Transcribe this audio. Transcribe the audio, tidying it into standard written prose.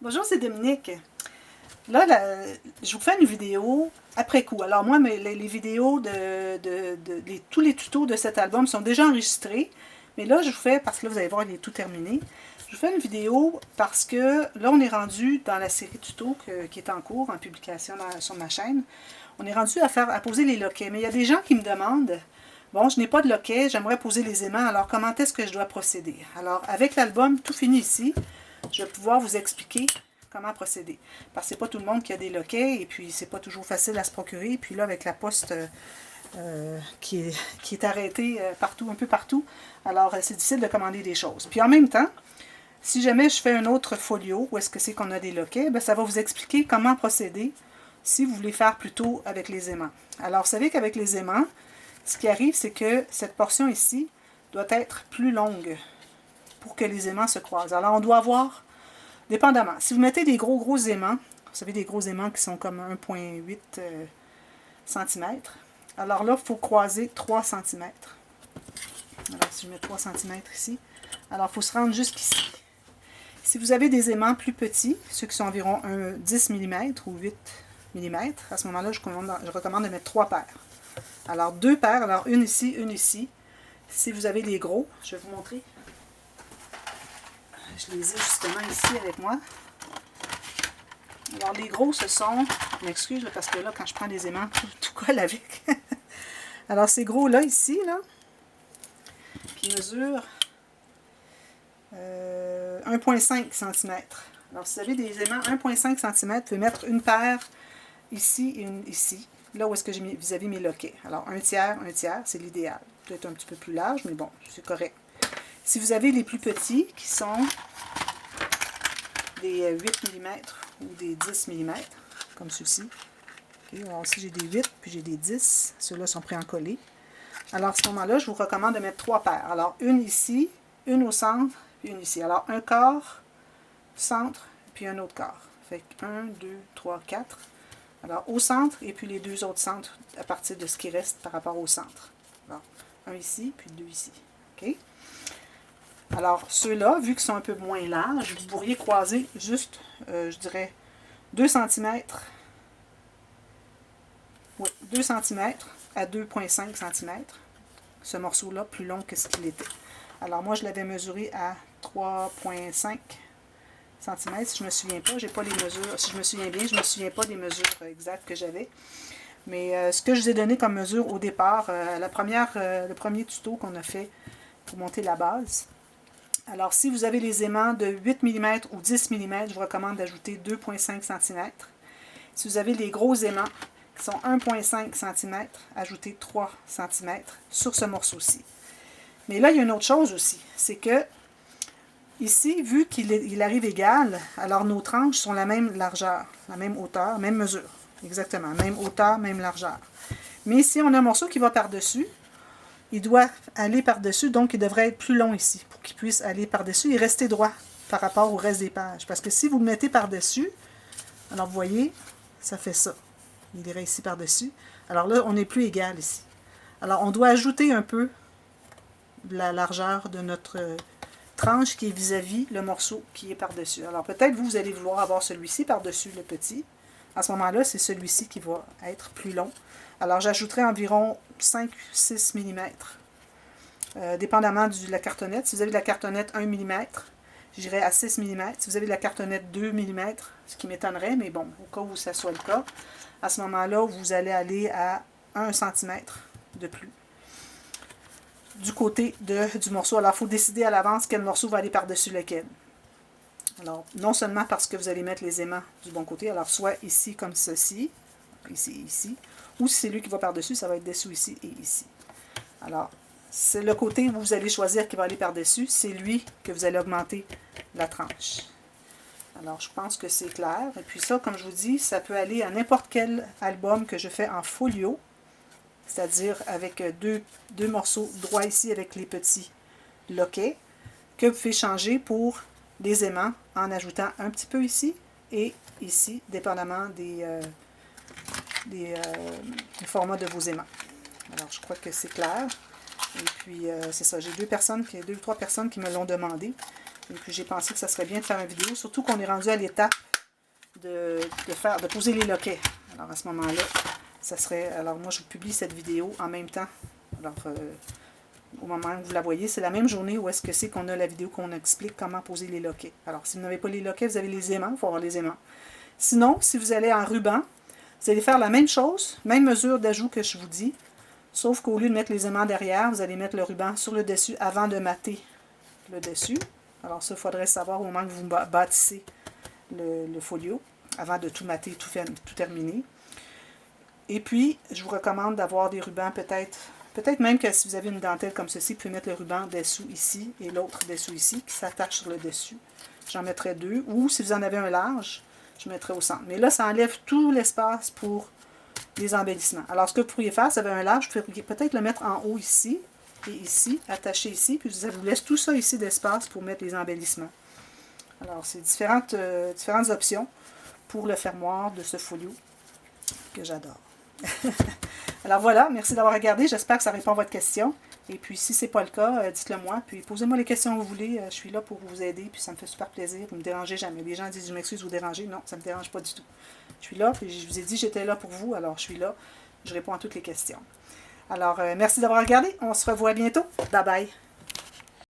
Bonjour, c'est Dominique. Je vous fais une vidéo après coup. Alors moi, les vidéos tous les tutos de cet album sont déjà enregistrés. Mais là, je vous fais, parce que là, vous allez voir, il est tout terminé. Je vous fais une vidéo parce que là, on est rendu dans la série tutos qui est en cours, en publication sur ma chaîne. On est rendu à poser les loquets. Mais il y a des gens qui me demandent, bon, je n'ai pas de loquet, j'aimerais poser les aimants, alors comment est-ce que je dois procéder? Alors, avec l'album tout fini ici, je vais pouvoir vous expliquer comment procéder. Parce que c'est pas tout le monde qui a des loquets, et puis c'est pas toujours facile à se procurer. Et puis là, avec la poste qui est arrêtée partout, un peu partout, alors c'est difficile de commander des choses. Puis en même temps, si jamais je fais un autre folio, où est-ce que c'est qu'on a des loquets, bien, ça va vous expliquer comment procéder si vous voulez faire plutôt avec les aimants. Alors, vous savez qu'avec les aimants, ce qui arrive, c'est que cette portion ici doit être plus longue pour que les aimants se croisent. Alors, on doit avoir, dépendamment, si vous mettez des gros aimants, vous savez, des gros aimants qui sont comme 1,8 cm, alors là, il faut croiser 3 cm. Alors, si je mets 3 cm ici, alors il faut se rendre jusqu'ici. Si vous avez des aimants plus petits, ceux qui sont environ 10 mm ou 8 mm, à ce moment-là, je recommande de mettre 3 paires. Alors, 2 paires, alors une ici, une ici. Si vous avez les gros, je vais vous montrer. Je les ai justement ici avec moi. Alors, les gros, ce sont... Je m'excuse, parce que là, quand je prends des aimants, tout colle avec. Alors, ces gros-là, ici, là, qui mesurent 1,5 cm. Alors, si vous avez des aimants 1,5 cm, vous pouvez mettre une paire ici et une ici. Là où est-ce que j'ai vis-à-vis mes loquets. Alors, un tiers, c'est l'idéal. Peut-être un petit peu plus large, mais bon, c'est correct. Si vous avez les plus petits, qui sont des 8 mm ou des 10 mm, comme ceux-ci. Okay, alors ici, j'ai des 8, puis j'ai des 10. Ceux-là sont prêts à en coller. Alors, à ce moment-là, je vous recommande de mettre 3 paires. Alors, une ici, une au centre, puis une ici. Alors, un quart, centre, puis un autre quart. Fait que 1, 2, 3, 4. Alors, au centre, et puis les deux autres centres à partir de ce qui reste par rapport au centre. Alors, un ici, puis deux ici. OK? Alors, ceux-là, vu qu'ils sont un peu moins larges, vous pourriez croiser juste, je dirais, 2 cm. Oui, 2 cm à 2,5 cm. Ce morceau-là, plus long que ce qu'il était. Alors, moi, je l'avais mesuré à 3,5 cm, si je ne me souviens pas. J'ai pas les mesures. Si je me souviens bien, je ne me souviens pas des mesures exactes que j'avais. Mais ce que je vous ai donné comme mesure au départ, le premier tuto qu'on a fait pour monter la base. Alors, si vous avez les aimants de 8 mm ou 10 mm, je vous recommande d'ajouter 2,5 cm. Si vous avez les gros aimants qui sont 1,5 cm, ajoutez 3 cm sur ce morceau-ci. Mais là, il y a une autre chose aussi, c'est que ici, vu qu'il arrive égal, alors nos tranches sont la même largeur, la même hauteur, même mesure. Exactement, même hauteur, même largeur. Mais si on a un morceau qui va par-dessus, il doit aller par-dessus, donc il devrait être plus long ici, pour qu'il puisse aller par-dessus et rester droit par rapport au reste des pages. Parce que si vous le mettez par-dessus, alors vous voyez, ça fait ça. Il irait ici par-dessus. Alors là, on n'est plus égal ici. Alors on doit ajouter un peu de la largeur de notre tranche qui est vis-à-vis le morceau qui est par-dessus. Alors peut-être vous allez vouloir avoir celui-ci par-dessus le petit. À ce moment-là, c'est celui-ci qui va être plus long. Alors j'ajouterai environ 5-6 mm, dépendamment de la cartonnette. Si vous avez de la cartonnette 1 mm, j'irai à 6 mm. Si vous avez de la cartonnette 2 mm, ce qui m'étonnerait, mais bon, au cas où ça soit le cas, à ce moment-là, vous allez aller à 1 cm de plus du côté du morceau. Alors, il faut décider à l'avance quel morceau va aller par-dessus lequel. Alors, non seulement parce que vous allez mettre les aimants du bon côté, alors soit ici comme ceci, ici et ici, ou si c'est lui qui va par-dessus, ça va être dessous ici et ici. Alors, c'est le côté où vous allez choisir qui va aller par-dessus, c'est lui que vous allez augmenter la tranche. Alors, je pense que c'est clair. Et puis ça, comme je vous dis, ça peut aller à n'importe quel album que je fais en folio, c'est-à-dire avec deux morceaux droits ici avec les petits loquets, que vous pouvez changer pour les aimants en ajoutant un petit peu ici et ici, dépendamment des formats de vos aimants. Alors, je crois que c'est clair. Et puis, c'est ça, j'ai deux ou trois personnes qui me l'ont demandé. Et puis j'ai pensé que ça serait bien de faire une vidéo, surtout qu'on est rendu à l'étape de poser les loquets. Alors à ce moment-là, ça serait. Alors moi je publie cette vidéo en même temps. Alors au moment où vous la voyez, c'est la même journée où est-ce que c'est qu'on a la vidéo qu'on explique comment poser les loquets. Alors si vous n'avez pas les loquets, vous avez les aimants, il faut avoir les aimants. Sinon, si vous allez en ruban, vous allez faire la même chose, même mesure d'ajout que je vous dis, sauf qu'au lieu de mettre les aimants derrière, vous allez mettre le ruban sur le dessus avant de mater le dessus. Alors ça, il faudrait savoir au moment que vous bâtissez le folio, avant de tout mater, tout terminer. Et puis, je vous recommande d'avoir des rubans peut-être même que si vous avez une dentelle comme ceci, vous pouvez mettre le ruban dessous ici et l'autre dessous ici qui s'attache sur le dessus. J'en mettrai deux. Ou si vous en avez un large, je mettrai au centre. Mais là, ça enlève tout l'espace pour les embellissements. Alors, ce que vous pourriez faire, si vous avez un large, vous pourriez peut-être le mettre en haut ici et ici, attaché ici, puis ça vous laisse tout ça ici d'espace pour mettre les embellissements. Alors, c'est différentes options pour le fermoir de ce folio que j'adore. Alors voilà, merci d'avoir regardé. J'espère que ça répond à votre question. Et puis, si ce n'est pas le cas, dites-le moi. Puis, posez-moi les questions que vous voulez. Je suis là pour vous aider. Puis, ça me fait super plaisir. Vous ne me dérangez jamais. Les gens disent, je m'excuse de vous déranger. Non, ça ne me dérange pas du tout. Je suis là. Puis, je vous ai dit, j'étais là pour vous. Alors, je suis là. Je réponds à toutes les questions. Alors, merci d'avoir regardé. On se revoit bientôt. Bye bye.